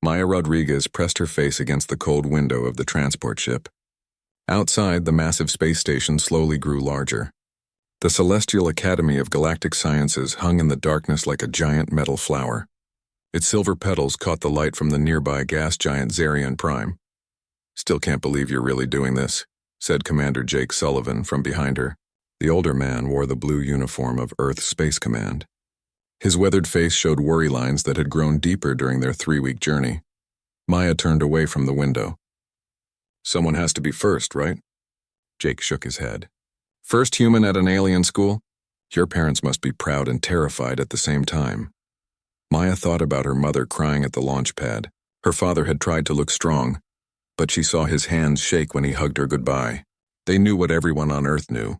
Maya Rodriguez pressed her face against the cold window of the transport ship. Outside, the massive space station slowly grew larger. The Celestial Academy of Galactic Sciences hung in the darkness like a giant metal flower. Its silver petals caught the light from the nearby gas giant Zarian Prime. "Still can't believe you're really doing this," said Commander Jake Sullivan from behind her. The older man wore the blue uniform of Earth Space Command. His weathered face showed worry lines that had grown deeper during their 3-week journey. Maya turned away from the window. "Someone has to be first, right?" Jake shook his head. "First human at an alien school? Your parents must be proud and terrified at the same time." Maya thought about her mother crying at the launch pad. Her father had tried to look strong, but she saw his hands shake when he hugged her goodbye. They knew what everyone on Earth knew.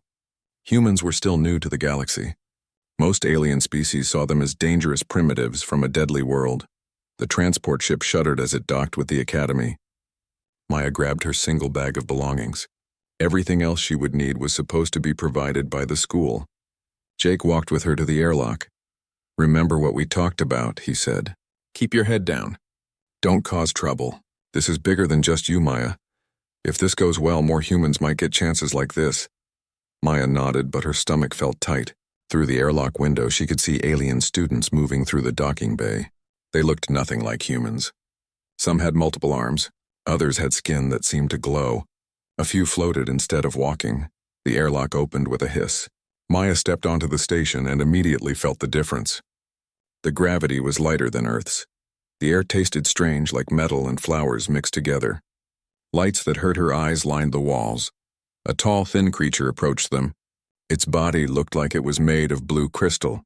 Humans were still new to the galaxy. Most alien species saw them as dangerous primitives from a deadly world. The transport ship shuddered as it docked with the Academy. Maya grabbed her single bag of belongings. Everything else she would need was supposed to be provided by the school. Jake walked with her to the airlock. "Remember what we talked about," he said. "Keep your head down. Don't cause trouble. This is bigger than just you, Maya. If this goes well, more humans might get chances like this." Maya nodded, but her stomach felt tight. Through the airlock window, she could see alien students moving through the docking bay. They looked nothing like humans. Some had multiple arms. Others had skin that seemed to glow. A few floated instead of walking. The airlock opened with a hiss. Maya stepped onto the station and immediately felt the difference. The gravity was lighter than Earth's. The air tasted strange, like metal and flowers mixed together. Lights that hurt her eyes lined the walls. A tall, thin creature approached them. Its body looked like it was made of blue crystal.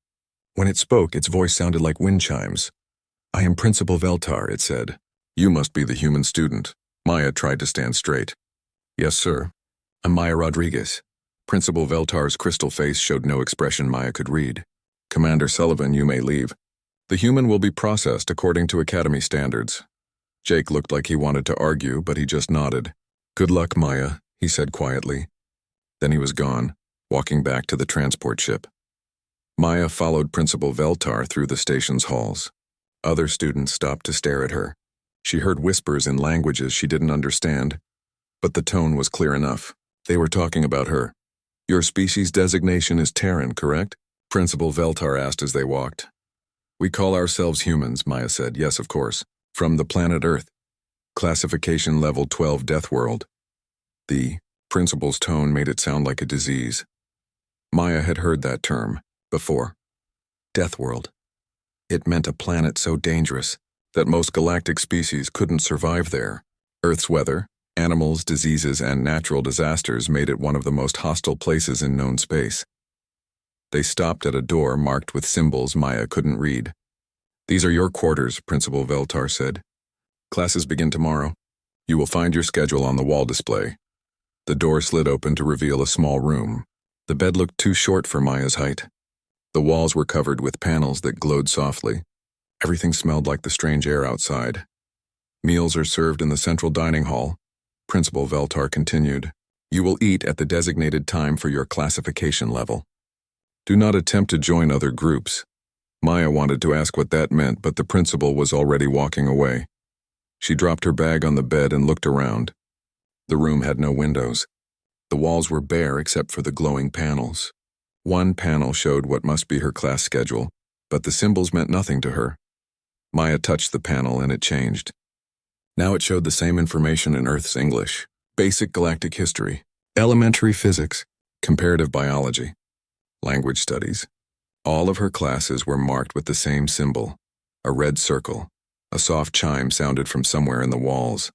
When it spoke, its voice sounded like wind chimes. "I am Principal Veltar," it said. "You must be the human student." Maya tried to stand straight. "Yes, sir. I'm Maya Rodriguez." Principal Veltar's crystal face showed no expression Maya could read. "Commander Sullivan, you may leave. The human will be processed according to Academy standards." Jake looked like he wanted to argue, but he just nodded. "Good luck, Maya," he said quietly. Then he was gone, walking back to the transport ship. Maya followed Principal Veltar through the station's halls. Other students stopped to stare at her. She heard whispers in languages she didn't understand, but the tone was clear enough. They were talking about her. "Your species designation is Terran, correct?" Principal Veltar asked as they walked. "We call ourselves humans," Maya said. "Yes, of course. From the planet Earth. Classification level 12 Deathworld." The principal's tone made it sound like a disease. Maya had heard that term before. Deathworld. It meant a planet so dangerous that most galactic species couldn't survive there. Earth's weather, animals, diseases, and natural disasters made it one of the most hostile places in known space. They stopped at a door marked with symbols Maya couldn't read. "These are your quarters," Principal Veltar said. "Classes begin tomorrow. You will find your schedule on the wall display." The door slid open to reveal a small room. The bed looked too short for Maya's height. The walls were covered with panels that glowed softly. Everything smelled like the strange air outside. "Meals are served in the central dining hall," Principal Veltar continued. "You will eat at the designated time for your classification level. Do not attempt to join other groups." Maya wanted to ask what that meant, but the principal was already walking away. She dropped her bag on the bed and looked around. The room had no windows. The walls were bare except for the glowing panels. One panel showed what must be her class schedule, but the symbols meant nothing to her. Maya touched the panel and it changed. Now it showed the same information in Earth's English: basic galactic history, elementary physics, comparative biology, language studies. All of her classes were marked with the same symbol, a red circle. A soft chime sounded from somewhere in the walls.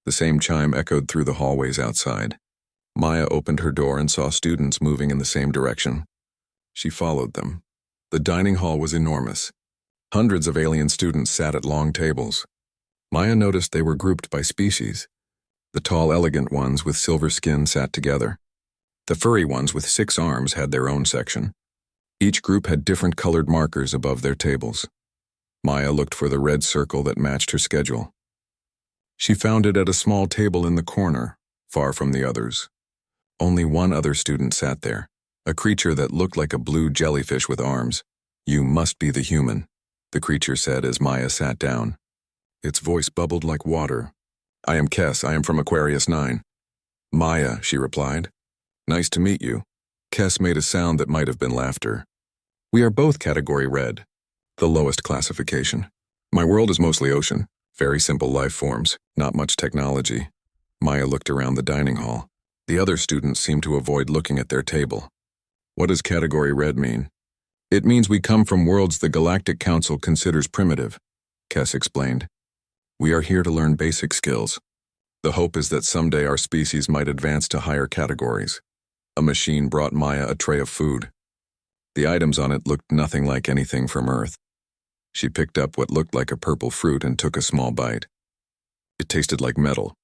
The same chime echoed through the hallways outside. Maya opened her door and saw students moving in the same direction. She followed them. The dining hall was enormous. Hundreds of alien students sat at long tables. Maya noticed they were grouped by species. The tall, elegant ones with silver skin sat together. The furry ones with 6 arms had their own section. Each group had different colored markers above their tables. Maya looked for the red circle that matched her schedule. She found it at a small table in the corner, far from the others. Only one other student sat there, a creature that looked like a blue jellyfish with arms. "You must be the human," the creature said as Maya sat down. Its voice bubbled like water. I am Kess, I am from Aquarius 9. Maya, she replied. Nice to meet you. Kess made a sound that might have been laughter. We are both Category Red, the lowest classification. My world is mostly ocean, very simple life forms, not much technology. Maya looked around the dining hall. The other students seemed to avoid looking at their table. What does Category Red mean? It means we come from worlds the Galactic Council considers primitive, Kess explained. We are here to learn basic skills. The hope is that someday our species might advance to higher categories. A machine brought Maya a tray of food. The items on it looked nothing like anything from Earth. She picked up what looked like a purple fruit and took a small bite. It tasted like metal.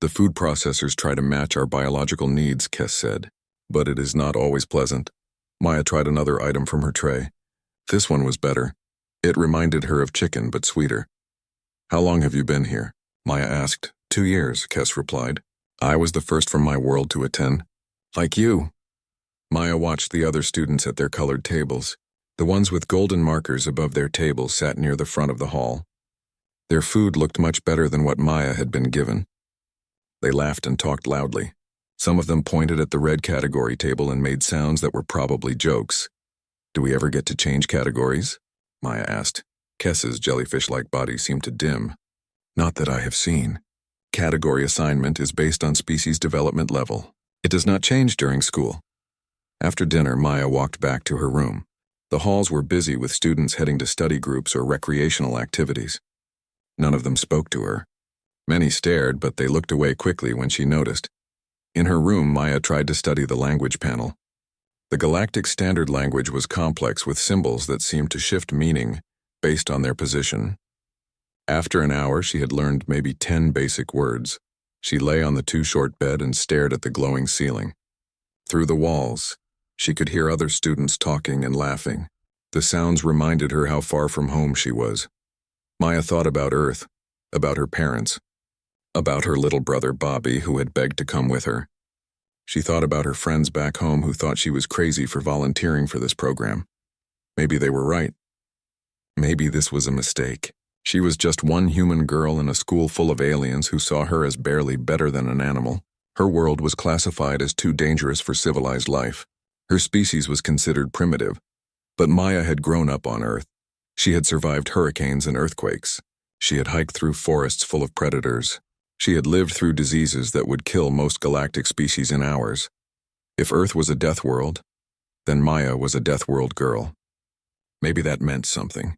The food processors try to match our biological needs, Kess said, but it is not always pleasant. Maya tried another item from her tray. This one was better. It reminded her of chicken, but sweeter. How long have you been here? Maya asked. 2 years, Kess replied. I was the first from my world to attend. Like you. Maya watched the other students at their colored tables. The ones with golden markers above their tables sat near the front of the hall. Their food looked much better than what Maya had been given. They laughed and talked loudly. Some of them pointed at the red category table and made sounds that were probably jokes. Do we ever get to change categories? Maya asked. Kess's jellyfish-like body seemed to dim. Not that I have seen. Category assignment is based on species development level. It does not change during school. After dinner, Maya walked back to her room. The halls were busy with students heading to study groups or recreational activities. None of them spoke to her. Many stared, but they looked away quickly when she noticed. In her room, Maya tried to study the language panel. The Galactic Standard Language was complex with symbols that seemed to shift meaning based on their position. After an hour, she had learned maybe 10 basic words. She lay on the too-short bed and stared at the glowing ceiling. Through the walls, she could hear other students talking and laughing. The sounds reminded her how far from home she was. Maya thought about Earth, about her parents, about her little brother Bobby, who had begged to come with her. She thought about her friends back home who thought she was crazy for volunteering for this program. Maybe they were right. Maybe this was a mistake. She was just one human girl in a school full of aliens who saw her as barely better than an animal. Her world was classified as too dangerous for civilized life. Her species was considered primitive. But Maya had grown up on Earth. She had survived hurricanes and earthquakes. She had hiked through forests full of predators. She had lived through diseases that would kill most galactic species in hours. If Earth was a death world, then Maya was a death world girl. Maybe that meant something.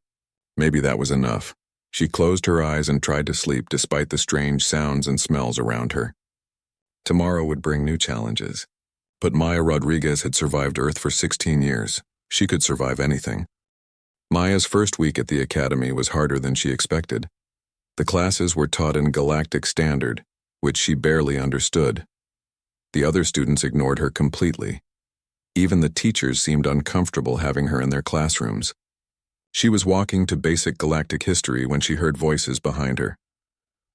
Maybe that was enough. She closed her eyes and tried to sleep despite the strange sounds and smells around her. Tomorrow would bring new challenges. But Maya Rodriguez had survived Earth for 16 years. She could survive anything. Maya's first week at the academy was harder than she expected. The classes were taught in Galactic Standard, which she barely understood. The other students ignored her completely. Even the teachers seemed uncomfortable having her in their classrooms. She was walking to basic galactic history when she heard voices behind her.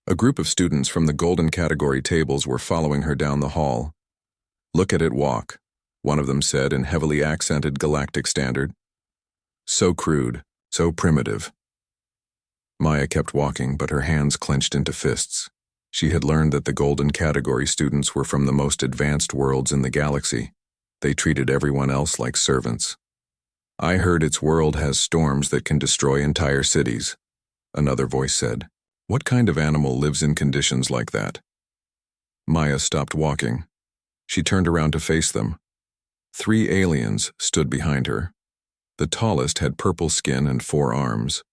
A group of students from the golden category tables were following her down the hall. Look at it walk, one of them said in heavily accented Galactic Standard. So crude, so primitive. Maya kept walking, but her hands clenched into fists. She had learned that the golden category students were from the most advanced worlds in the galaxy. They treated everyone else like servants. I heard its world has storms that can destroy entire cities, another voice said. What kind of animal lives in conditions like that? Maya stopped walking. She turned around to face them. 3 aliens stood behind her. The tallest had purple skin and 4 arms.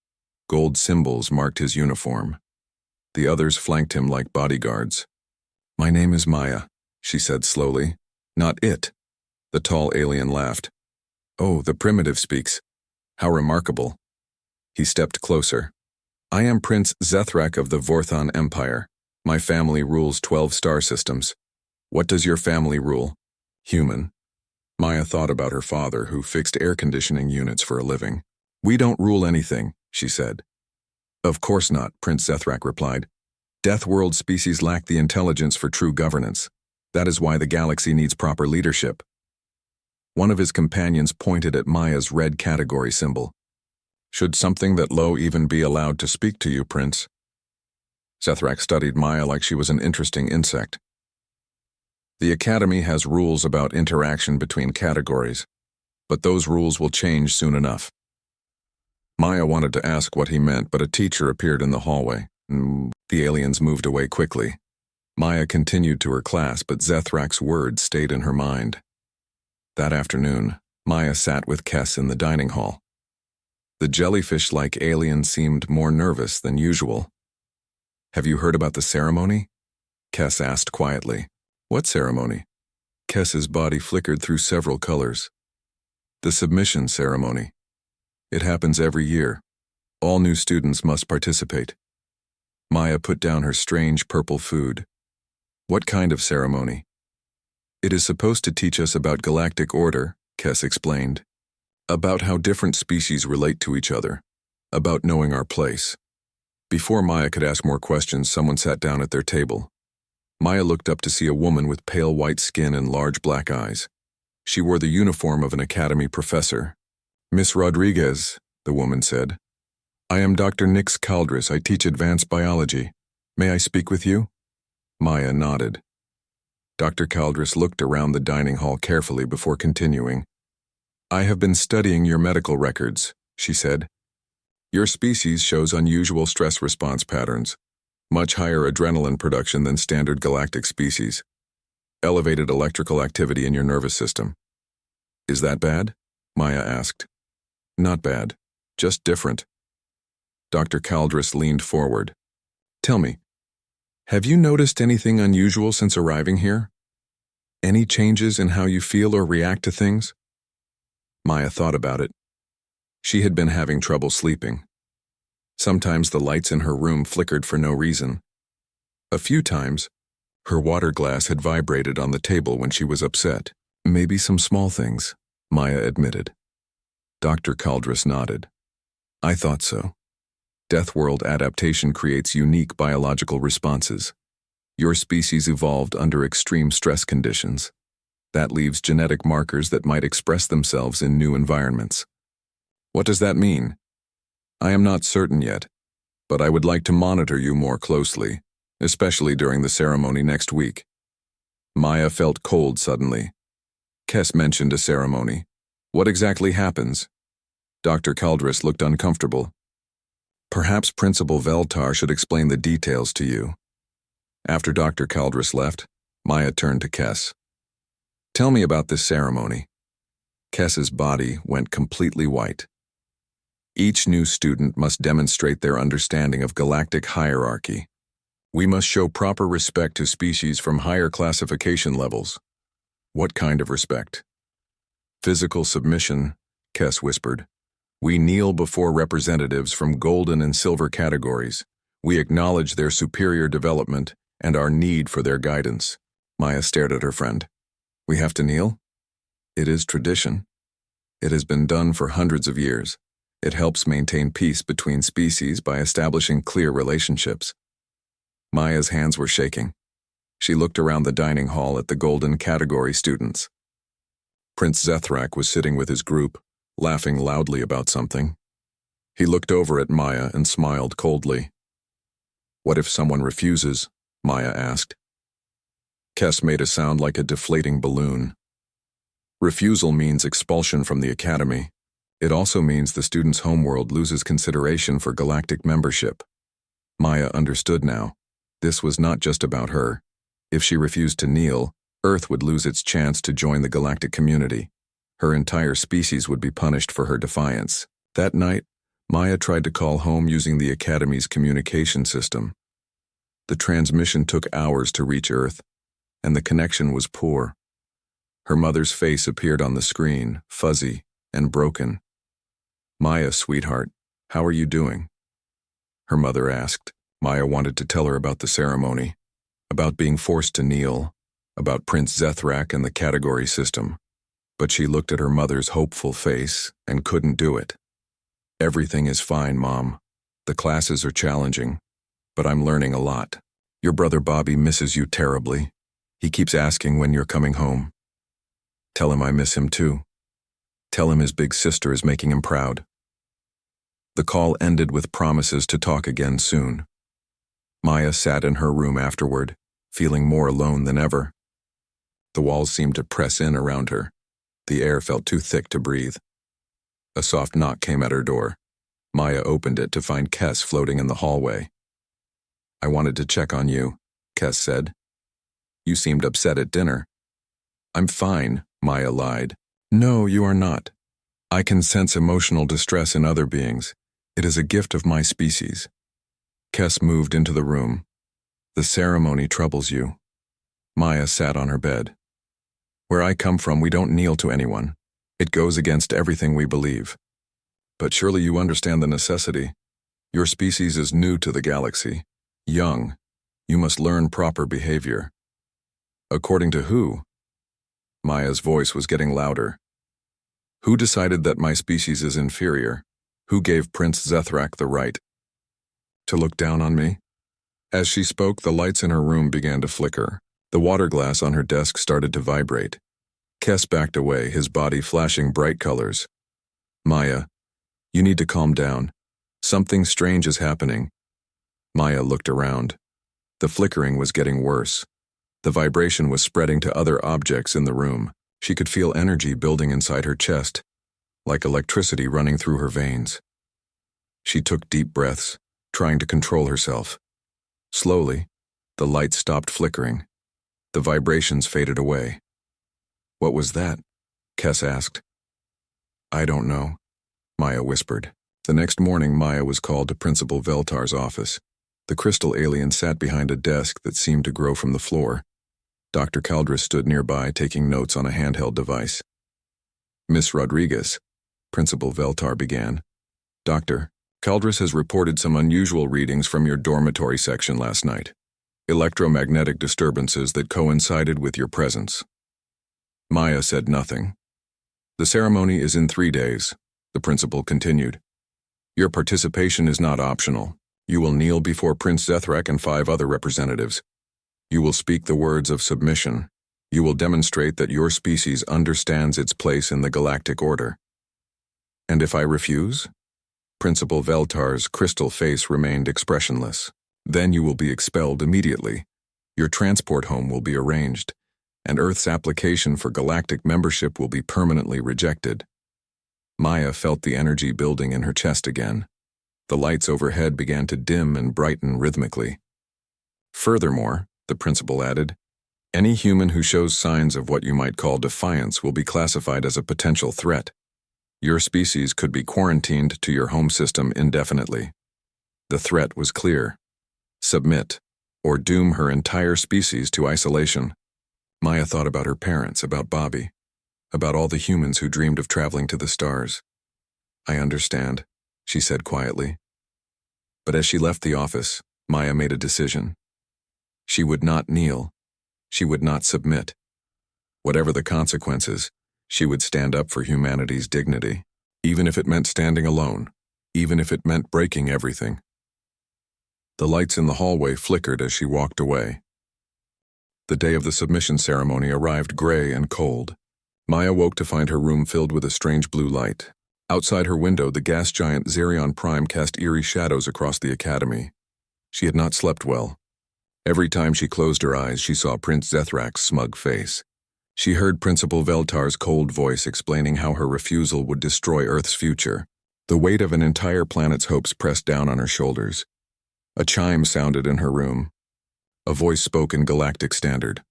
Gold symbols marked his uniform. The others flanked him like bodyguards. My name is Maya, she said slowly. Not it. The tall alien laughed. Oh, the primitive speaks. How remarkable. He stepped closer. I am Prince Zethrak of the Vorthon Empire. My family rules 12 star systems. What does your family rule? Human. Maya thought about her father, who fixed air conditioning units for a living. We don't rule anything, she said. Of course not, Prince Zethrak replied. Deathworld species lack the intelligence for true governance. That is why the galaxy needs proper leadership. One of his companions pointed at Maya's red category symbol. Should something that low even be allowed to speak to you, Prince? Zethrak studied Maya like she was an interesting insect. The Academy has rules about interaction between categories, but those rules will change soon enough. Maya wanted to ask what he meant, but a teacher appeared in the hallway. The aliens moved away quickly. Maya continued to her class, but Zethrak's words stayed in her mind. That afternoon, Maya sat with Kes in the dining hall. The jellyfish-like alien seemed more nervous than usual. "Have you heard about the ceremony?" Kes asked quietly. "What ceremony?" Kes's body flickered through several colors. "The submission ceremony. It happens every year. All new students must participate." Maya put down her strange purple food. "What kind of ceremony?" "It is supposed to teach us about galactic order," Kes explained. "About how different species relate to each other. About knowing our place." Before Maya could ask more questions, someone sat down at their table. Maya looked up to see a woman with pale white skin and large black eyes. She wore the uniform of an academy professor. "Miss Rodriguez," the woman said. "I am Dr. Nix Caldres. I teach advanced biology. May I speak with you?" Maya nodded. Dr. Caldres looked around the dining hall carefully before continuing. "I have been studying your medical records," she said. "Your species shows unusual stress response patterns, much higher adrenaline production than standard galactic species, elevated electrical activity in your nervous system." "Is that bad?" Maya asked. "Not bad, just different." Dr. Caldres leaned forward. "Tell me, have you noticed anything unusual since arriving here? Any changes in how you feel or react to things?" Maya thought about it. She had been having trouble sleeping. Sometimes the lights in her room flickered for no reason. A few times, her water glass had vibrated on the table when she was upset. "Maybe some small things," Maya admitted. Dr. Caldres nodded. "I thought so. Deathworld adaptation creates unique biological responses. Your species evolved under extreme stress conditions. That leaves genetic markers that might express themselves in new environments." "What does that mean?" "I am not certain yet, but I would like to monitor you more closely, especially during the ceremony next week." Maya felt cold suddenly. Kes mentioned a ceremony. "What exactly happens?" Dr. Caldres looked uncomfortable. "Perhaps Principal Veltar should explain the details to you." After Dr. Caldres left, Maya turned to Kes. "Tell me about this ceremony." Kes's body went completely white. "Each new student must demonstrate their understanding of galactic hierarchy. We must show proper respect to species from higher classification levels." "What kind of respect?" "Physical submission," Kes whispered. "We kneel before representatives from golden and silver categories. We acknowledge their superior development and our need for their guidance." Maya stared at her friend. "We have to kneel?" "It is tradition. It has been done for hundreds of years. It helps maintain peace between species by establishing clear relationships." Maya's hands were shaking. She looked around the dining hall at the golden category students. Prince Zethrak was sitting with his group, laughing loudly about something. He looked over at Maya and smiled coldly. "What if someone refuses?" Maya asked. Kes made a sound like a deflating balloon. "Refusal means expulsion from the academy. It also means the student's homeworld loses consideration for galactic membership." Maya understood now. This was not just about her. If she refused to kneel, Earth would lose its chance to join the galactic community. Her entire species would be punished for her defiance. That night, Maya tried to call home using the Academy's communication system. The transmission took hours to reach Earth, and the connection was poor. Her mother's face appeared on the screen, fuzzy and broken. "Maya, sweetheart, how are you doing?" her mother asked. Maya wanted to tell her about the ceremony, about being forced to kneel, about Prince Zethrak and the category system. But she looked at her mother's hopeful face and couldn't do it. "Everything is fine, Mom. The classes are challenging, but I'm learning a lot. Your brother Bobby misses you terribly. He keeps asking when you're coming home. Tell him I miss him too. Tell him his big sister is making him proud." The call ended with promises to talk again soon. Maya sat in her room afterward, feeling more alone than ever. The walls seemed to press in around her. The air felt too thick to breathe. A soft knock came at her door. Maya opened it to find Kes floating in the hallway. "I wanted to check on you," Kes said. "You seemed upset at dinner." "I'm fine," Maya lied. "No, you are not. I can sense emotional distress in other beings. It is a gift of my species." Kes moved into the room. "The ceremony troubles you." Maya sat on her bed. "Where I come from, we don't kneel to anyone. It goes against everything we believe. But surely you understand the necessity. Your species is new to the galaxy. Young. You must learn proper behavior." "According to who?" Maya's voice was getting louder. "Who decided that my species is inferior? Who gave Prince Zethrak the right to look down on me?" As she spoke, the lights in her room began to flicker. The water glass on her desk started to vibrate. Kes backed away, his body flashing bright colors. "Maya, you need to calm down. Something strange is happening." Maya looked around. The flickering was getting worse. The vibration was spreading to other objects in the room. She could feel energy building inside her chest, like electricity running through her veins. She took deep breaths, trying to control herself. Slowly, the lights stopped flickering. The vibrations faded away. "What was that?" Kes asked. "I don't know," Maya whispered. The next morning, Maya was called to Principal Veltar's office. The crystal alien sat behind a desk that seemed to grow from the floor. Dr. Caldres stood nearby, taking notes on a handheld device. "Miss Rodriguez," Principal Veltar began. "Doctor, Caldres has reported some unusual readings from your dormitory section last night. Electromagnetic disturbances that coincided with your presence." Maya said nothing. "The ceremony is in 3 days," the principal continued. "Your participation is not optional. You will kneel before Prince Zethrak and 5 other representatives. You will speak the words of submission. You will demonstrate that your species understands its place in the galactic order." "And if I refuse?" Principal Veltar's crystal face remained expressionless. "Then you will be expelled immediately. Your transport home will be arranged, and Earth's application for galactic membership will be permanently rejected." Maya felt the energy building in her chest again. The lights overhead began to dim and brighten rhythmically. "Furthermore," the principal added, "any human who shows signs of what you might call defiance will be classified as a potential threat. Your species could be quarantined to your home system indefinitely." The threat was clear. Submit, or doom her entire species to isolation. Maya thought about her parents, about Bobby, about all the humans who dreamed of traveling to the stars. "I understand," she said quietly. But as she left the office, Maya made a decision. She would not kneel. She would not submit. Whatever the consequences, she would stand up for humanity's dignity, even if it meant standing alone, even if it meant breaking everything. The lights in the hallway flickered as she walked away. The day of the submission ceremony arrived gray and cold. Maya woke to find her room filled with a strange blue light. Outside her window, the gas giant Xerion Prime cast eerie shadows across the academy. She had not slept well. Every time she closed her eyes, she saw Prince Zethrak's smug face. She heard Principal Veltar's cold voice explaining how her refusal would destroy Earth's future. The weight of an entire planet's hopes pressed down on her shoulders. A chime sounded in her room. A voice spoke in Galactic Standard.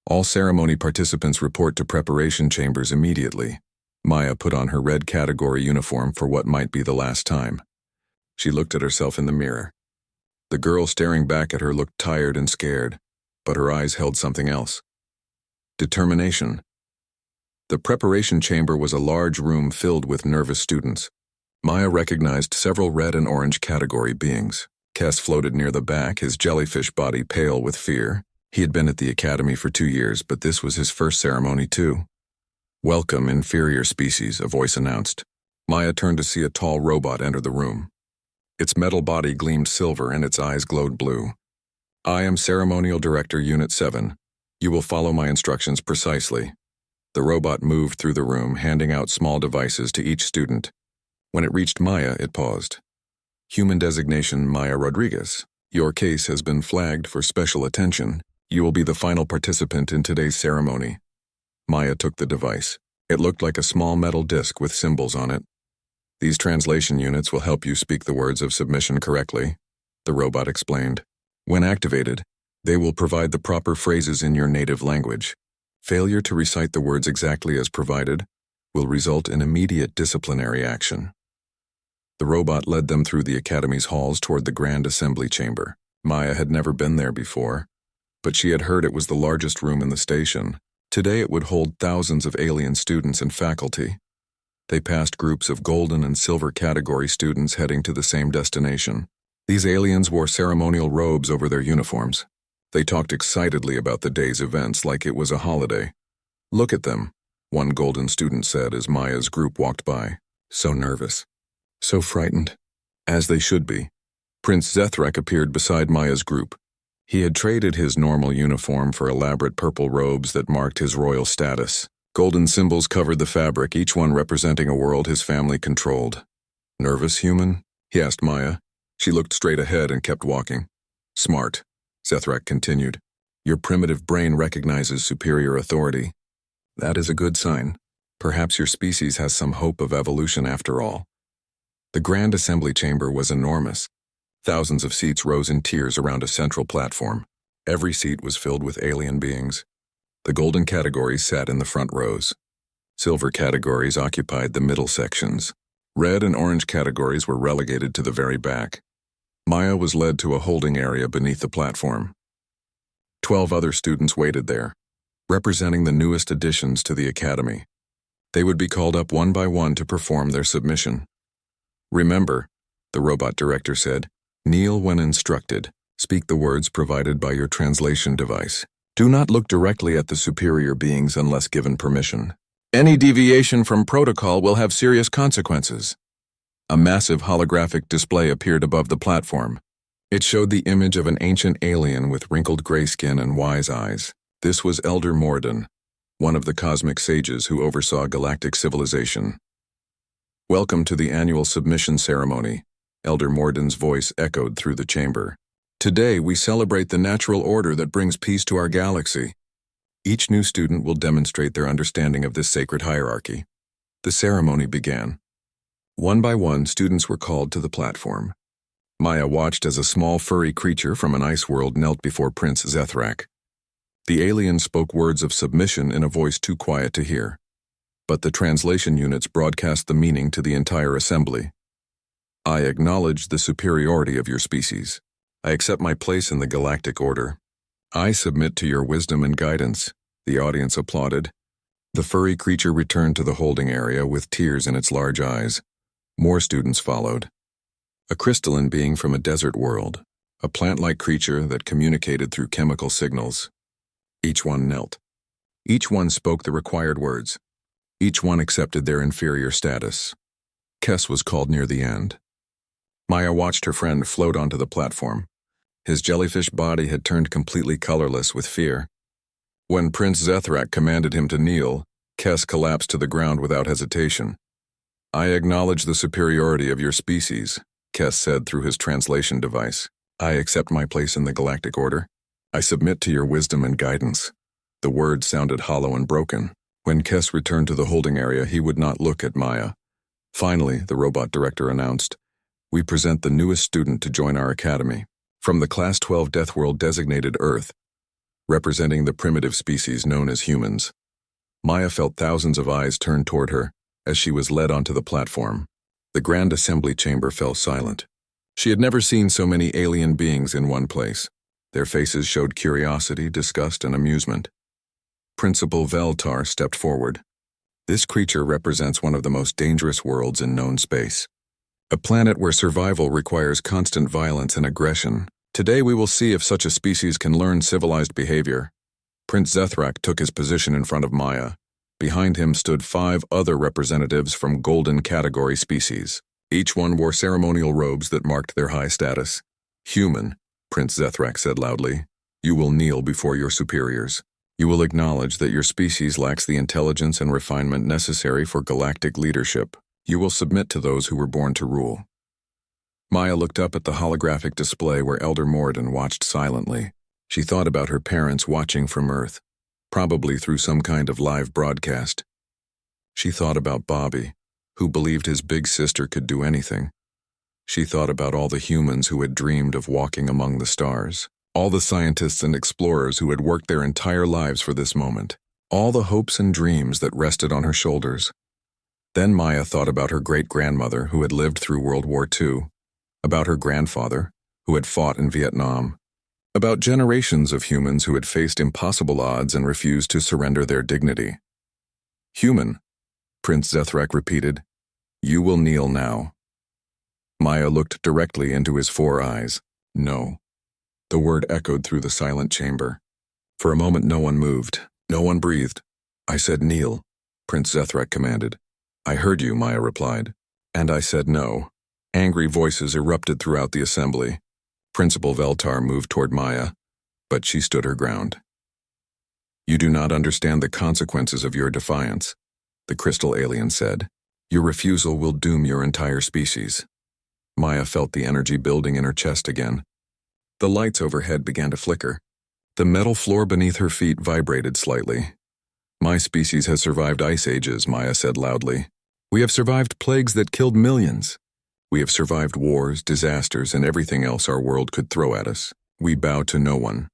"All ceremony participants report to preparation chambers immediately." Maya put on her red category uniform for what might be the last time. She looked at herself in the mirror. The girl staring back at her looked tired and scared, but her eyes held something else. Determination. The preparation chamber was a large room filled with nervous students. Maya recognized several red and orange category beings. Kes floated near the back, his jellyfish body pale with fear. He had been at the academy for 2 years, but this was his first ceremony too. "Welcome, inferior species," a voice announced. Maya turned to see a tall robot enter the room. Its metal body gleamed silver and its eyes glowed blue. "I am Ceremonial Director Unit 7. You will follow my instructions precisely." The robot moved through the room, handing out small devices to each student. When it reached Maya, it paused. "Human designation Maya Rodriguez. Your case has been flagged for special attention. You will be the final participant in today's ceremony. Maya took the device. It looked like a small metal disc with symbols on it. These translation units will help you speak the words of submission correctly, the robot explained. When activated, they will provide the proper phrases in your native language. Failure to recite the words exactly as provided will result in immediate disciplinary action. The robot led them through the Academy's halls toward the Grand Assembly Chamber. Maya had never been there before, but she had heard it was the largest room in the station. Today it would hold thousands of alien students and faculty. They passed groups of golden and silver category students heading to the same destination. These aliens wore ceremonial robes over their uniforms. They talked excitedly about the day's events like it was a holiday. "Look at them," one golden student said as Maya's group walked by. "So nervous. So frightened." As they should be. Prince Zethrak appeared beside Maya's group. He had traded his normal uniform for elaborate purple robes that marked his royal status. Golden symbols covered the fabric, each one representing a world his family controlled. "Nervous, human?" he asked Maya. She looked straight ahead and kept walking. "Smart," Zethrak continued. "Your primitive brain recognizes superior authority. That is a good sign. Perhaps your species has some hope of evolution after all." The Grand Assembly Chamber was enormous. Thousands of seats rose in tiers around a central platform. Every seat was filled with alien beings. The golden categories sat in the front rows. Silver categories occupied the middle sections. Red and orange categories were relegated to the very back. Maya was led to a holding area beneath the platform. 12 other students waited there, representing the newest additions to the Academy. They would be called up one by one to perform their submission. "Remember," the robot director said, "kneel when instructed. Speak the words provided by your translation device. Do not look directly at the superior beings unless given permission. Any deviation from protocol will have serious consequences." A massive holographic display appeared above the platform. It showed the image of an ancient alien with wrinkled gray skin and wise eyes. This was Elder Morden, one of the cosmic sages who oversaw galactic civilization. "Welcome to the annual submission ceremony," Elder Morden's voice echoed through the chamber. "Today we celebrate the natural order that brings peace to our galaxy." Each new student will demonstrate their understanding of this sacred hierarchy. The ceremony began. One by one, students were called to the platform. Maya watched as a small furry creature from an ice world knelt before Prince Zethrak. The alien spoke words of submission in a voice too quiet to hear, but the translation units broadcast the meaning to the entire assembly. "I acknowledge the superiority of your species. I accept my place in the galactic order. I submit to your wisdom and guidance." The audience applauded. The furry creature returned to the holding area with tears in its large eyes. More students followed. A crystalline being from a desert world, a plant-like creature that communicated through chemical signals. Each one knelt. Each one spoke the required words. Each one accepted their inferior status. Kess was called near the end. Maya watched her friend float onto the platform. His jellyfish body had turned completely colorless with fear. When Prince Zethrak commanded him to kneel, Kess collapsed to the ground without hesitation. "I acknowledge the superiority of your species," Kess said through his translation device. "I accept my place in the galactic order. I submit to your wisdom and guidance." The words sounded hollow and broken. When Kess returned to the holding area, he would not look at Maya. Finally, the robot director announced, "We present the newest student to join our academy. From the Class 12 Deathworld designated Earth, representing the primitive species known as humans." Maya felt thousands of eyes turned toward her as she was led onto the platform. The Grand Assembly Chamber fell silent. She had never seen so many alien beings in one place. Their faces showed curiosity, disgust, and amusement. Principal Veltar stepped forward. "This creature represents one of the most dangerous worlds in known space. A planet where survival requires constant violence and aggression. Today we will see if such a species can learn civilized behavior." Prince Zethrak took his position in front of Maya. Behind him stood 5 other representatives from golden category species. Each one wore ceremonial robes that marked their high status. "Human," Prince Zethrak said loudly, "you will kneel before your superiors. You will acknowledge that your species lacks the intelligence and refinement necessary for galactic leadership. You will submit to those who were born to rule." Maya looked up at the holographic display where Elder Morden watched silently. She thought about her parents watching from Earth, probably through some kind of live broadcast. She thought about Bobby, who believed his big sister could do anything. She thought about all the humans who had dreamed of walking among the stars, all the scientists and explorers who had worked their entire lives for this moment, all the hopes and dreams that rested on her shoulders. Then Maya thought about her great-grandmother who had lived through World War II, about her grandfather who had fought in Vietnam, about generations of humans who had faced impossible odds and refused to surrender their dignity. "Human," Prince Zethrak repeated, "you will kneel now." Maya looked directly into his 4 eyes. "No." The word echoed through the silent chamber. For a moment no one moved, no one breathed. "I said kneel," Prince Zethrak commanded. "I heard you," Maya replied. "And I said no." Angry voices erupted throughout the assembly. Principal Veltar moved toward Maya, but she stood her ground. "You do not understand the consequences of your defiance," the crystal alien said. "Your refusal will doom your entire species." Maya felt the energy building in her chest again. The lights overhead began to flicker. The metal floor beneath her feet vibrated slightly. "My species has survived ice ages," Maya said loudly. "We have survived plagues that killed millions. We have survived wars, disasters, and everything else our world could throw at us. We bow to no one.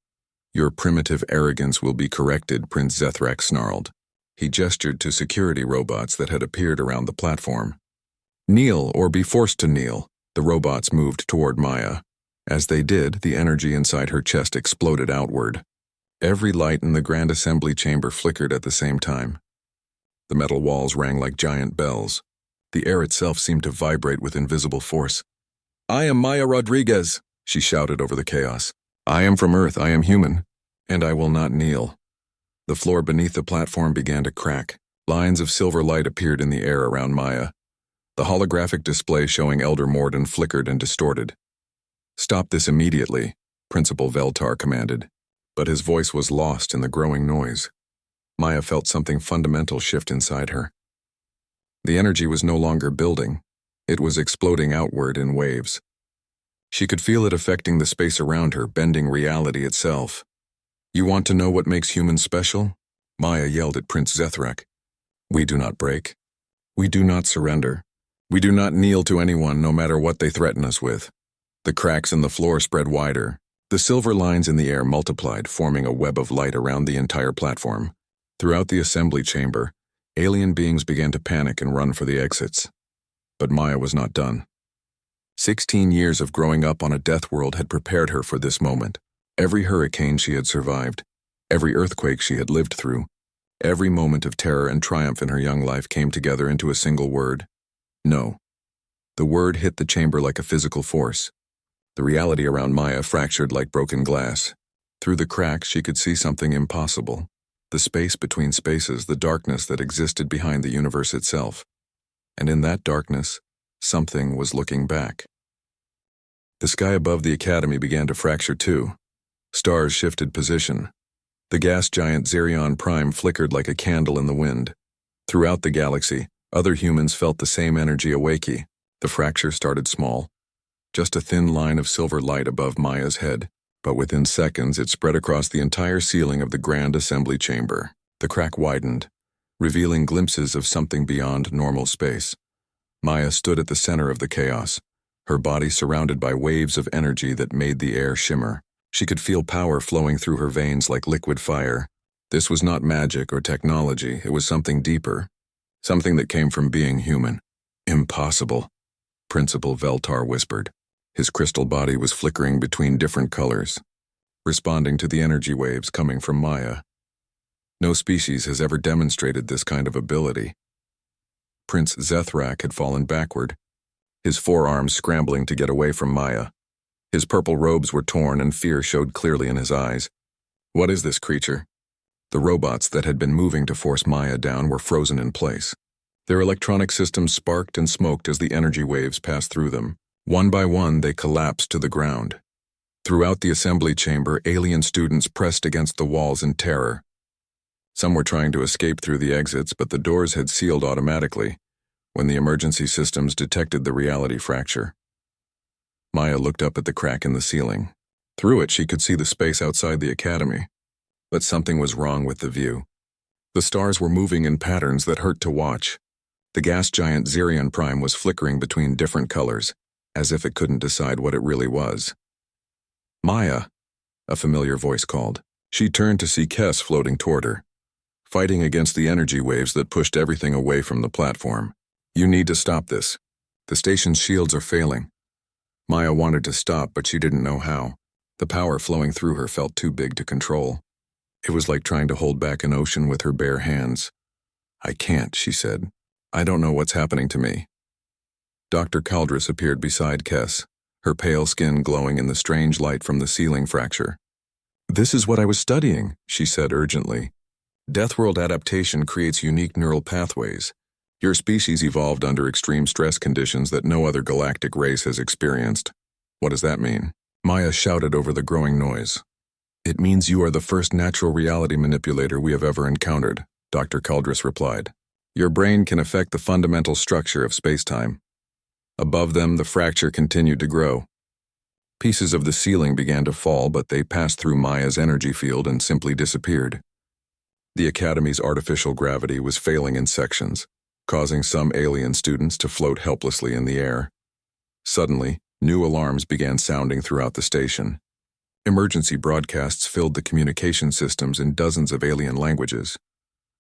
Your primitive arrogance will be corrected," Prince Zethrak snarled. He gestured to security robots that had appeared around the platform. "Kneel or be forced to kneel." The robots moved toward Maya. As they did, the energy inside her chest exploded outward. Every light in the Grand Assembly chamber flickered at the same time. The metal walls rang like giant bells. The air itself seemed to vibrate with invisible force. "I am Maya Rodriguez," she shouted over the chaos. "I am from Earth, I am human, and I will not kneel." The floor beneath the platform began to crack. Lines of silver light appeared in the air around Maya. The holographic display showing Elder Morden flickered and distorted. "Stop this immediately," Principal Veltar commanded, but his voice was lost in the growing noise. Maya felt something fundamental shift inside her. The energy was no longer building. It was exploding outward in waves. She could feel it affecting the space around her, bending reality itself. "You want to know what makes humans special?" Maya yelled at Prince Zethrak. "We do not break. We do not surrender. We do not kneel to anyone, no matter what they threaten us with." The cracks in the floor spread wider. The silver lines in the air multiplied, forming a web of light around the entire platform. Throughout the assembly chamber, alien beings began to panic and run for the exits. But Maya was not done. 16 years of growing up on a death world had prepared her for this moment. Every hurricane she had survived, every earthquake she had lived through, every moment of terror and triumph in her young life came together into a single word: no. The word hit the chamber like a physical force. The reality around Maya fractured like broken glass. Through the cracks she could see something impossible. The space between spaces, the darkness that existed behind the universe itself. And in that darkness, something was looking back. The sky above the academy began to fracture too. Stars shifted position. The gas giant Zerion Prime flickered like a candle in the wind. Throughout the galaxy, other humans felt the same energy awake. The fracture started small, just a thin line of silver light above Maya's head, but within seconds it spread across the entire ceiling of the Grand Assembly Chamber. The crack widened, revealing glimpses of something beyond normal space. Maya stood at the center of the chaos, her body surrounded by waves of energy that made the air shimmer. She could feel power flowing through her veins like liquid fire. This was not magic or technology, it was something deeper, something that came from being human. "Impossible," Principal Veltar whispered. His crystal body was flickering between different colors, responding to the energy waves coming from Maya. No species has ever demonstrated this kind of ability. Prince Zethrak had fallen backward, his forearms scrambling to get away from Maya. His purple robes were torn and fear showed clearly in his eyes. "What is this creature?" The robots that had been moving to force Maya down were frozen in place. Their electronic systems sparked and smoked as the energy waves passed through them. One by one, they collapsed to the ground. Throughout the assembly chamber, alien students pressed against the walls in terror. Some were trying to escape through the exits, but the doors had sealed automatically when the emergency systems detected the reality fracture. Maya looked up at the crack in the ceiling. Through it, she could see the space outside the academy. But something was wrong with the view. The stars were moving in patterns that hurt to watch. The gas giant Xerion Prime was flickering between different colors, as if it couldn't decide what it really was. "Maya," a familiar voice called. She turned to see Kess floating toward her, fighting against the energy waves that pushed everything away from the platform. "You need to stop this. The station's shields are failing." Maya wanted to stop, but she didn't know how. The power flowing through her felt too big to control. It was like trying to hold back an ocean with her bare hands. "I can't," she said. "I don't know what's happening to me." Dr. Caldress appeared beside Kess, her pale skin glowing in the strange light from the ceiling fracture. "This is what I was studying," she said urgently. "Deathworld adaptation creates unique neural pathways. Your species evolved under extreme stress conditions that no other galactic race has experienced." "What does that mean?" Maya shouted over the growing noise. "It means you are the first natural reality manipulator we have ever encountered," Dr. Caldress replied. "Your brain can affect the fundamental structure of spacetime." Above them, the fracture continued to grow. Pieces of the ceiling began to fall, but they passed through Maya's energy field and simply disappeared. The Academy's artificial gravity was failing in sections, causing some alien students to float helplessly in the air. Suddenly, new alarms began sounding throughout the station. Emergency broadcasts filled the communication systems in dozens of alien languages.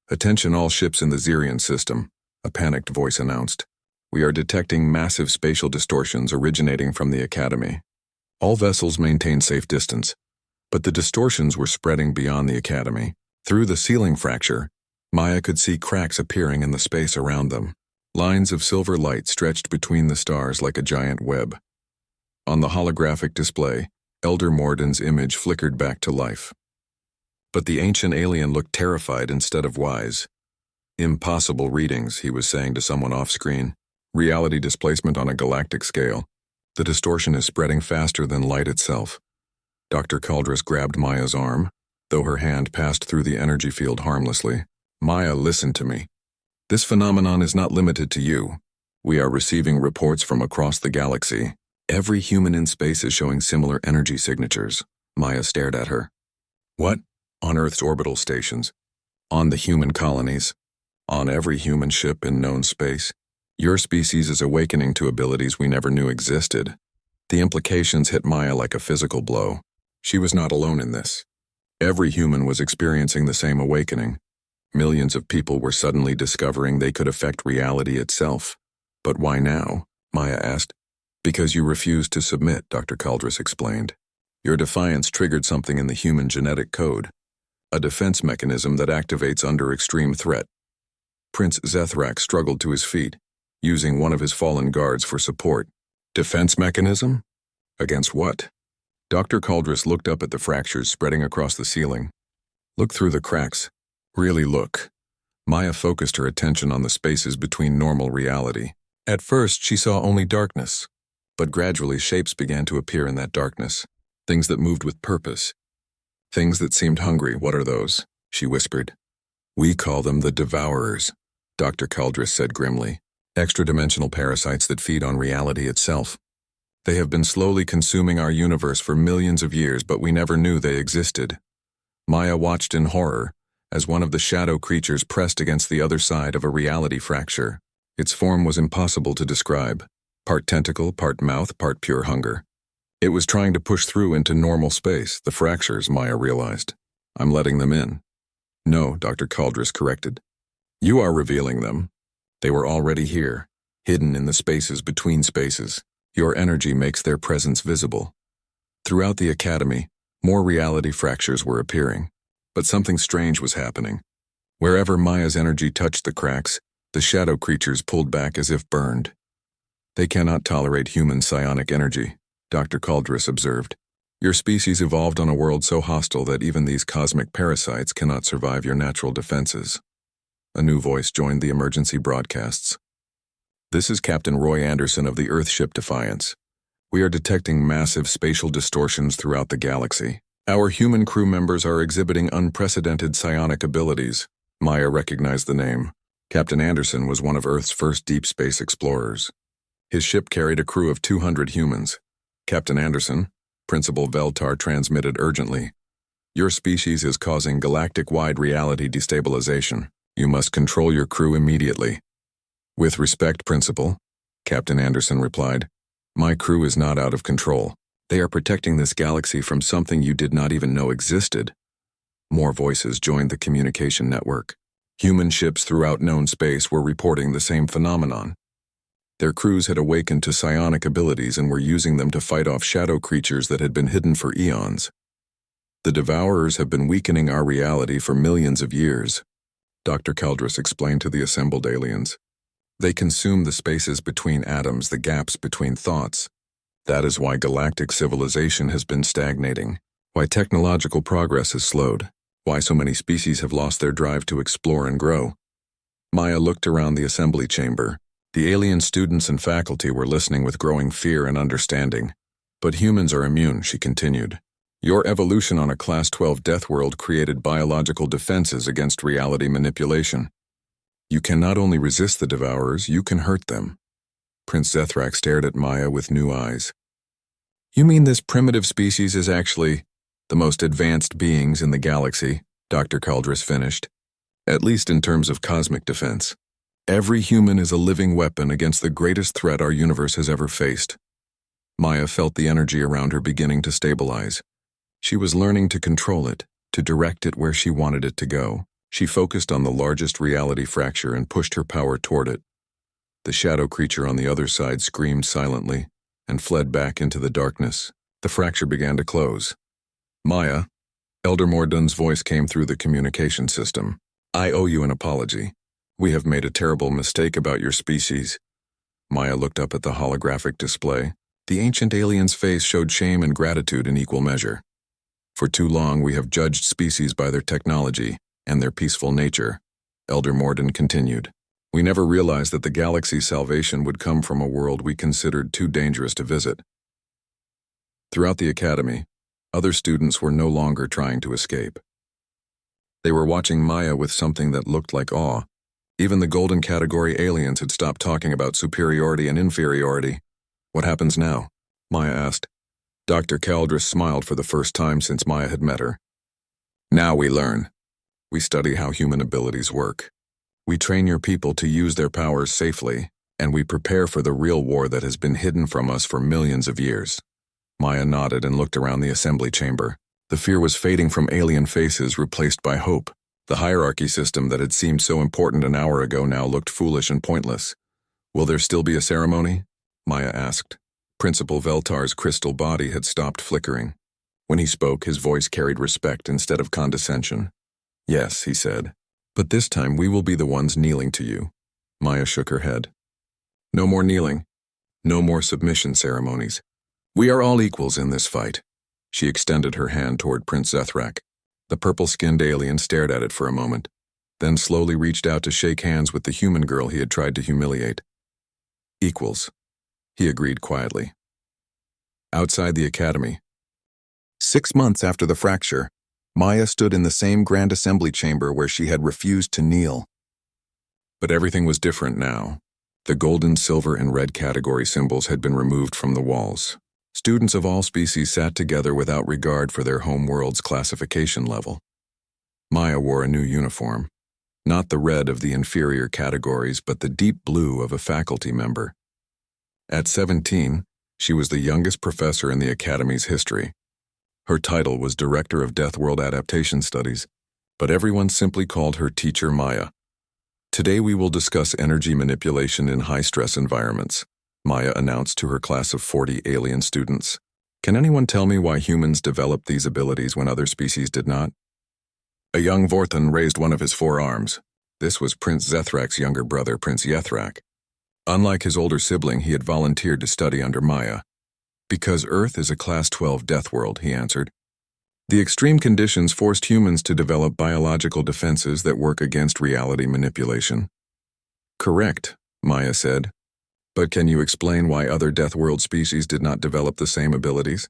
"Attention all ships in the Xerion system," a panicked voice announced. "We are detecting massive spatial distortions originating from the Academy. All vessels maintain safe distance." But the distortions were spreading beyond the Academy. Through the ceiling fracture, Maya could see cracks appearing in the space around them. Lines of silver light stretched between the stars like a giant web. On the holographic display, Elder Morden's image flickered back to life. But the ancient alien looked terrified instead of wise. "Impossible readings," he was saying to someone off-screen. "Reality displacement on a galactic scale. The distortion is spreading faster than light itself." Dr. Caldress grabbed Maya's arm, though her hand passed through the energy field harmlessly. "Maya, listen to me. This phenomenon is not limited to you. We are receiving reports from across the galaxy. Every human in space is showing similar energy signatures." Maya stared at her. "What?" "On Earth's orbital stations. On the human colonies. On every human ship in known space. Your species is awakening to abilities we never knew existed." The implications hit Maya like a physical blow. She was not alone in this. Every human was experiencing the same awakening. Millions of people were suddenly discovering they could affect reality itself. "But why now?" Maya asked. "Because you refused to submit," Dr. Caldress explained. "Your defiance triggered something in the human genetic code. A defense mechanism that activates under extreme threat." Prince Zethrak struggled to his feet, using one of his fallen guards for support. "Defense mechanism? Against what?" Dr. Caldress looked up at the fractures spreading across the ceiling. "Look through the cracks. Really look." Maya focused her attention on the spaces between normal reality. At first, she saw only darkness, but gradually shapes began to appear in that darkness. Things that moved with purpose. Things that seemed hungry. "What are those?" she whispered. "We call them the Devourers," Dr. Caldress said grimly. "Extra-dimensional parasites that feed on reality itself. They have been slowly consuming our universe for millions of years, but we never knew they existed." Maya watched in horror as one of the shadow creatures pressed against the other side of a reality fracture. Its form was impossible to describe. Part tentacle, part mouth, part pure hunger. It was trying to push through into normal space, the fractures, Maya realized. "I'm letting them in." "No," Dr. Caldress corrected. "You are revealing them. They were already here, hidden in the spaces between spaces. Your energy makes their presence visible." Throughout the Academy, more reality fractures were appearing. But something strange was happening. Wherever Maya's energy touched the cracks, the shadow creatures pulled back as if burned. "They cannot tolerate human psionic energy," Dr. Caldress observed. "Your species evolved on a world so hostile that even these cosmic parasites cannot survive your natural defenses." A new voice joined the emergency broadcasts. "This is Captain Roy Anderson of the Earthship Defiance. We are detecting massive spatial distortions throughout the galaxy. Our human crew members are exhibiting unprecedented psionic abilities." Maya recognized the name. Captain Anderson was one of Earth's first deep space explorers. His ship carried a crew of 200 humans. Captain Anderson, Principal Veltar transmitted urgently. Your species is causing galactic-wide reality destabilization. You must control your crew immediately. With respect, Principal, Captain Anderson replied. My crew is not out of control. They are protecting this galaxy from something you did not even know existed. More voices joined the communication network. Human ships throughout known space were reporting the same phenomenon. Their crews had awakened to psionic abilities and were using them to fight off shadow creatures that had been hidden for eons. The Devourers have been weakening our reality for millions of years, Dr. Caldrus explained to the assembled aliens. They consume the spaces between atoms, the gaps between thoughts. That is why galactic civilization has been stagnating, why technological progress has slowed, why so many species have lost their drive to explore and grow. Maya looked around the assembly chamber. The alien students and faculty were listening with growing fear and understanding. But humans are immune, she continued. Your evolution on a Class 12 Deathworld created biological defenses against reality manipulation. You can not only resist the Devourers, you can hurt them. Prince Zethrak stared at Maya with new eyes. You mean this primitive species is actually the most advanced beings in the galaxy, Dr. Caldrus finished. At least in terms of cosmic defense. Every human is a living weapon against the greatest threat our universe has ever faced. Maya felt the energy around her beginning to stabilize. She was learning to control it, to direct it where she wanted it to go. She focused on the largest reality fracture and pushed her power toward it. The shadow creature on the other side screamed silently and fled back into the darkness. The fracture began to close. Maya, Elder Mordun's voice came through the communication system. I owe you an apology. We have made a terrible mistake about your species. Maya looked up at the holographic display. The ancient alien's face showed shame and gratitude in equal measure. For too long we have judged species by their technology and their peaceful nature, Elder Mordun continued. We never realized that the galaxy's salvation would come from a world we considered too dangerous to visit. Throughout the academy, other students were no longer trying to escape. They were watching Maya with something that looked like awe. Even the golden category aliens had stopped talking about superiority and inferiority. What happens now? Maya asked. Dr. Caldrus smiled for the first time since Maya had met her. Now we learn. We study how human abilities work. We train your people to use their powers safely, and we prepare for the real war that has been hidden from us for millions of years. Maya nodded and looked around the assembly chamber. The fear was fading from alien faces, replaced by hope. The hierarchy system that had seemed so important an hour ago now looked foolish and pointless. Will there still be a ceremony? Maya asked. Principal Veltar's crystal body had stopped flickering. When he spoke, his voice carried respect instead of condescension. Yes, he said. But this time we will be the ones kneeling to you. Maya shook her head. No more kneeling. No more submission ceremonies. We are all equals in this fight. She extended her hand toward Prince Zethrak. The purple-skinned alien stared at it for a moment, then slowly reached out to shake hands with the human girl he had tried to humiliate. Equals, he agreed quietly. Outside the academy. 6 months after the fracture, Maya stood in the same grand assembly chamber where she had refused to kneel. But everything was different now. The golden, silver, and red category symbols had been removed from the walls. Students of all species sat together without regard for their home world's classification level. Maya wore a new uniform, not the red of the inferior categories, but the deep blue of a faculty member. At 17, she was the youngest professor in the Academy's history. Her title was Director of Deathworld Adaptation Studies, but everyone simply called her Teacher Maya. Today we will discuss energy manipulation in high-stress environments, Maya announced to her class of 40 alien students. Can anyone tell me why humans developed these abilities when other species did not? A young Vorthon raised one of his forearms. This was Prince Zethrak's younger brother, Prince Yethrak. Unlike his older sibling, he had volunteered to study under Maya. Because Earth is a Class 12 Deathworld, he answered. The extreme conditions forced humans to develop biological defenses that work against reality manipulation. Correct, Maya said. But can you explain why other Deathworld species did not develop the same abilities?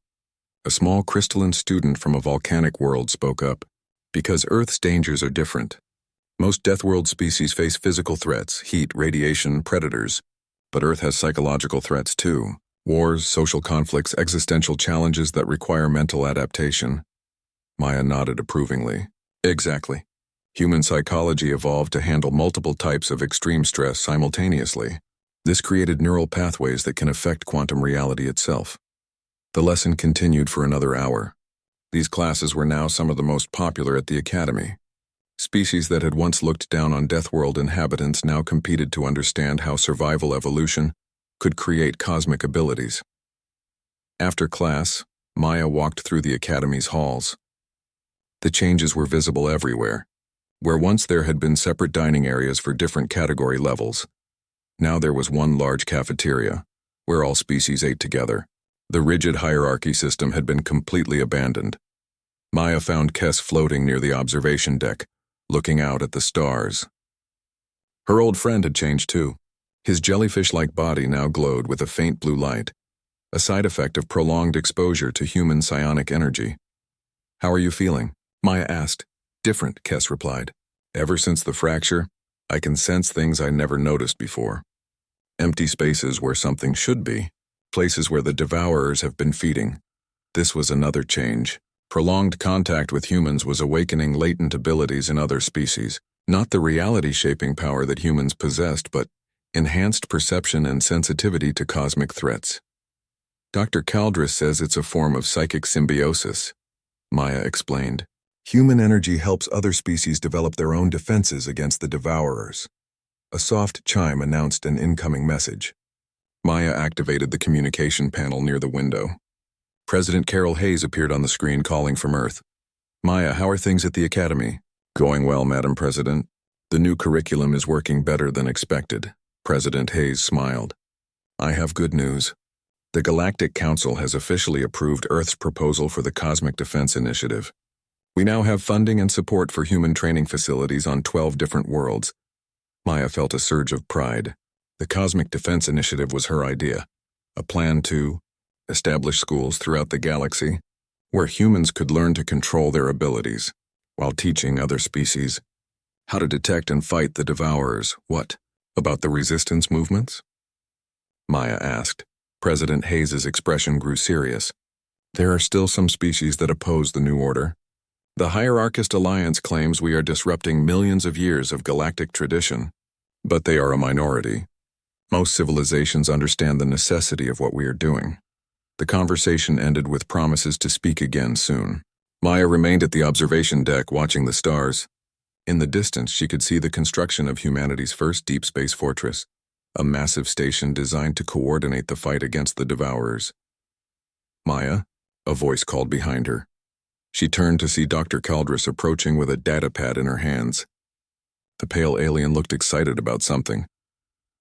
A small crystalline student from a volcanic world spoke up. Because Earth's dangers are different. Most Deathworld species face physical threats, heat, radiation, predators. But Earth has psychological threats too. Wars, social conflicts, existential challenges that require mental adaptation. Maya nodded approvingly. Exactly. Human psychology evolved to handle multiple types of extreme stress simultaneously. This created neural pathways that can affect quantum reality itself. The lesson continued for another hour. These classes were now some of the most popular at the Academy. Species that had once looked down on Deathworld inhabitants now competed to understand how survival evolution could create cosmic abilities. After class, Maya walked through the Academy's halls. The changes were visible everywhere. Where once there had been separate dining areas for different category levels, now there was one large cafeteria, where all species ate together. The rigid hierarchy system had been completely abandoned. Maya found Kess floating near the observation deck, looking out at the stars. Her old friend had changed too. His jellyfish-like body now glowed with a faint blue light, a side effect of prolonged exposure to human psionic energy. "How are you feeling?" Maya asked. "Different," Kess replied. "Ever since the fracture, I can sense things I never noticed before. Empty spaces where something should be, places where the devourers have been feeding. This was another change. Prolonged contact with humans was awakening latent abilities in other species, not the reality-shaping power that humans possessed, but enhanced perception and sensitivity to cosmic threats. Dr. Caldress says it's a form of psychic symbiosis," Maya explained. "Human energy helps other species develop their own defenses against the devourers." A soft chime announced an incoming message. Maya activated the communication panel near the window. President Carol Hayes appeared on the screen calling from Earth. "Maya, how are things at the Academy?" "Going well, Madam President. The new curriculum is working better than expected." President Hayes smiled. "I have good news. The Galactic Council has officially approved Earth's proposal for the Cosmic Defense Initiative. We now have funding and support for human training facilities on 12 different worlds." Maya felt a surge of pride. The Cosmic Defense Initiative was her idea, a plan to establish schools throughout the galaxy where humans could learn to control their abilities while teaching other species how to detect and fight the devourers. "What about the resistance movements?" Maya asked. President Hayes's expression grew serious. "There are still some species that oppose the new order. The Hierarchist Alliance claims we are disrupting millions of years of galactic tradition, but they are a minority. Most civilizations understand the necessity of what we are doing." The conversation ended with promises to speak again soon. Maya remained at the observation deck watching the stars. In the distance, she could see the construction of humanity's first deep space fortress, a massive station designed to coordinate the fight against the devourers. "Maya," a voice called behind her. She turned to see Dr. Caldress approaching with a datapad in her hands. The pale alien looked excited about something.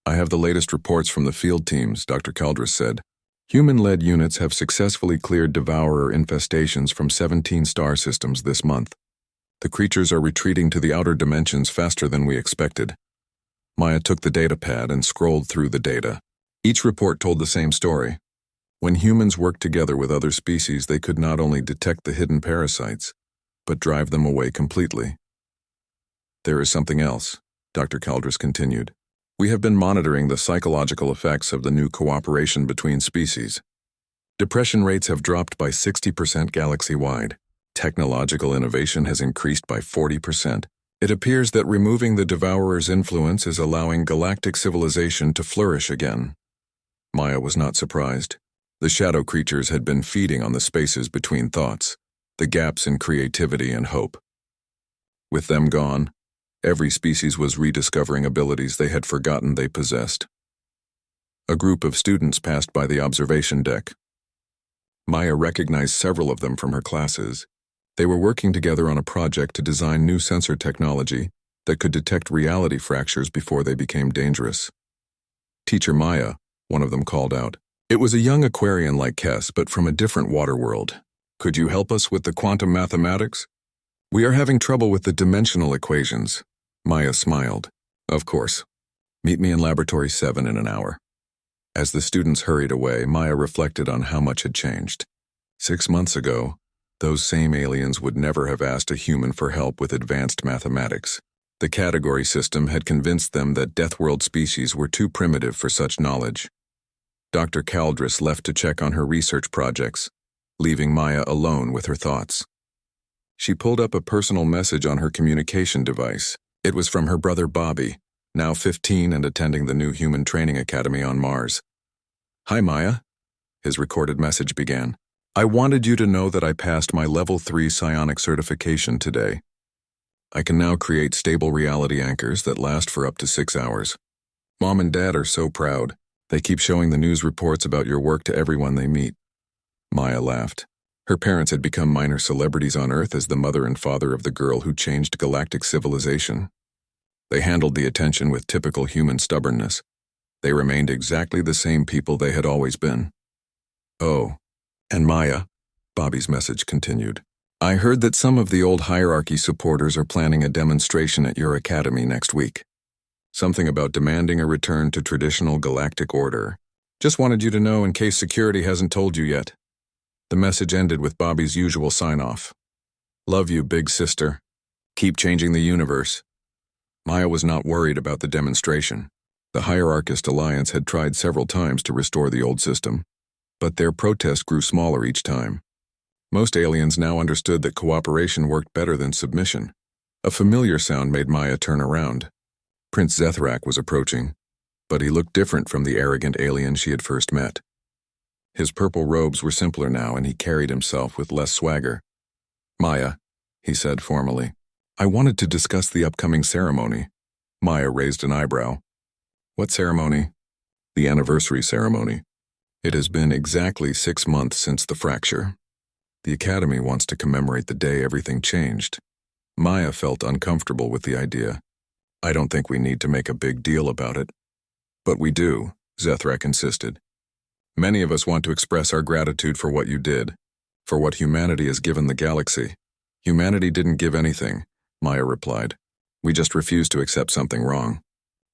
"I have the latest reports from the field teams," Dr. Caldress said. "Human-led units have successfully cleared devourer infestations from 17 star systems this month. The creatures are retreating to the outer dimensions faster than we expected." Maya took the datapad and scrolled through the data. Each report told the same story. When humans worked together with other species, they could not only detect the hidden parasites, but drive them away completely. "There is something else," Dr. Caldress continued. "We have been monitoring the psychological effects of the new cooperation between species. Depression rates have dropped by 60% galaxy-wide. Technological innovation has increased by 40%. It appears that removing the devourer's influence is allowing galactic civilization to flourish again." Maya was not surprised. The shadow creatures had been feeding on the spaces between thoughts, the gaps in creativity and hope. With them gone, every species was rediscovering abilities they had forgotten they possessed. A group of students passed by the observation deck. Maya recognized several of them from her classes. They were working together on a project to design new sensor technology that could detect reality fractures before they became dangerous. "Teacher Maya," one of them called out. It was a young Aquarian like Kess, but from a different water world. "Could you help us with the quantum mathematics? We are having trouble with the dimensional equations." Maya smiled. "Of course. Meet me in Laboratory 7 in an hour." As the students hurried away, Maya reflected on how much had changed. 6 months ago, those same aliens would never have asked a human for help with advanced mathematics. The category system had convinced them that Deathworld species were too primitive for such knowledge. Dr. Caldress left to check on her research projects, leaving Maya alone with her thoughts. She pulled up a personal message on her communication device. It was from her brother Bobby, now 15 and attending the new Human Training Academy on Mars. "Hi, Maya," his recorded message began. "I wanted you to know that I passed my Level 3 psionic certification today. I can now create stable reality anchors that last for up to 6 hours. Mom and Dad are so proud. They keep showing the news reports about your work to everyone they meet." Maya laughed. Her parents had become minor celebrities on Earth as the mother and father of the girl who changed galactic civilization. They handled the attention with typical human stubbornness. They remained exactly the same people they had always been. "Oh, and Maya," Bobby's message continued, "I heard that some of the old hierarchy supporters are planning a demonstration at your academy next week. Something about demanding a return to traditional galactic order. Just wanted you to know in case security hasn't told you yet." The message ended with Bobby's usual sign-off. "Love you, big sister. Keep changing the universe." Maya was not worried about the demonstration. The Hierarchist Alliance had tried several times to restore the old system, but their protest grew smaller each time. Most aliens now understood that cooperation worked better than submission. A familiar sound made Maya turn around. Prince Zethrak was approaching, but he looked different from the arrogant alien she had first met. His purple robes were simpler now, and he carried himself with less swagger. "Maya," he said formally, "I wanted to discuss the upcoming ceremony." Maya raised an eyebrow. "What ceremony?" "The anniversary ceremony. It has been exactly 6 months since the fracture. The Academy wants to commemorate the day everything changed." Maya felt uncomfortable with the idea. "I don't think we need to make a big deal about it." "But we do," Zethrak insisted. "Many of us want to express our gratitude for what you did, for what humanity has given the galaxy." "Humanity didn't give anything," Maya replied. "We just refused to accept something wrong.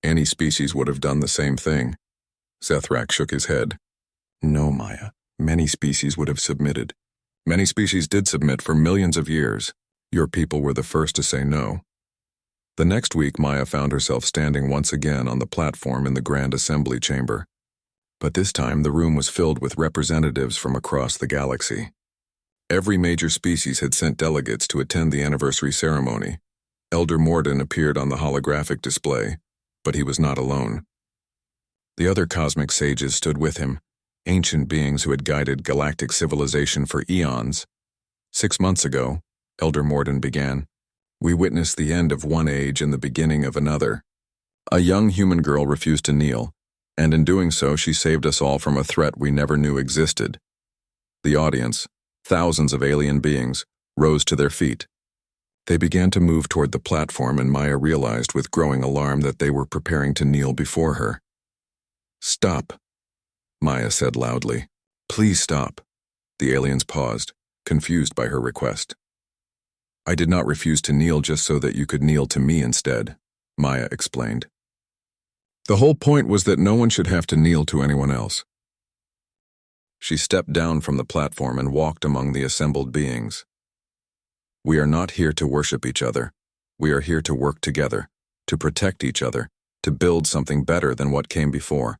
Any species would have done the same thing." Zethrak shook his head. "No, Maya. Many species would have submitted. Many species did submit for millions of years. Your people were the first to say no." The next week, Maya found herself standing once again on the platform in the Grand Assembly Chamber. But this time, the room was filled with representatives from across the galaxy. Every major species had sent delegates to attend the anniversary ceremony. Elder Morden appeared on the holographic display, but he was not alone. The other cosmic sages stood with him, ancient beings who had guided galactic civilization for eons. 6 months ago, Elder Morden began, we witnessed the end of one age and the beginning of another. A young human girl refused to kneel, and in doing so she saved us all from a threat we never knew existed. The audience, thousands of alien beings, rose to their feet. They began to move toward the platform, and Maya realized with growing alarm that they were preparing to kneel before her. "Stop," Maya said loudly. "Please stop." The aliens paused, confused by her request. "I did not refuse to kneel just so that you could kneel to me instead," Maya explained. "The whole point was that no one should have to kneel to anyone else." She stepped down from the platform and walked among the assembled beings. "We are not here to worship each other. We are here to work together, to protect each other, to build something better than what came before.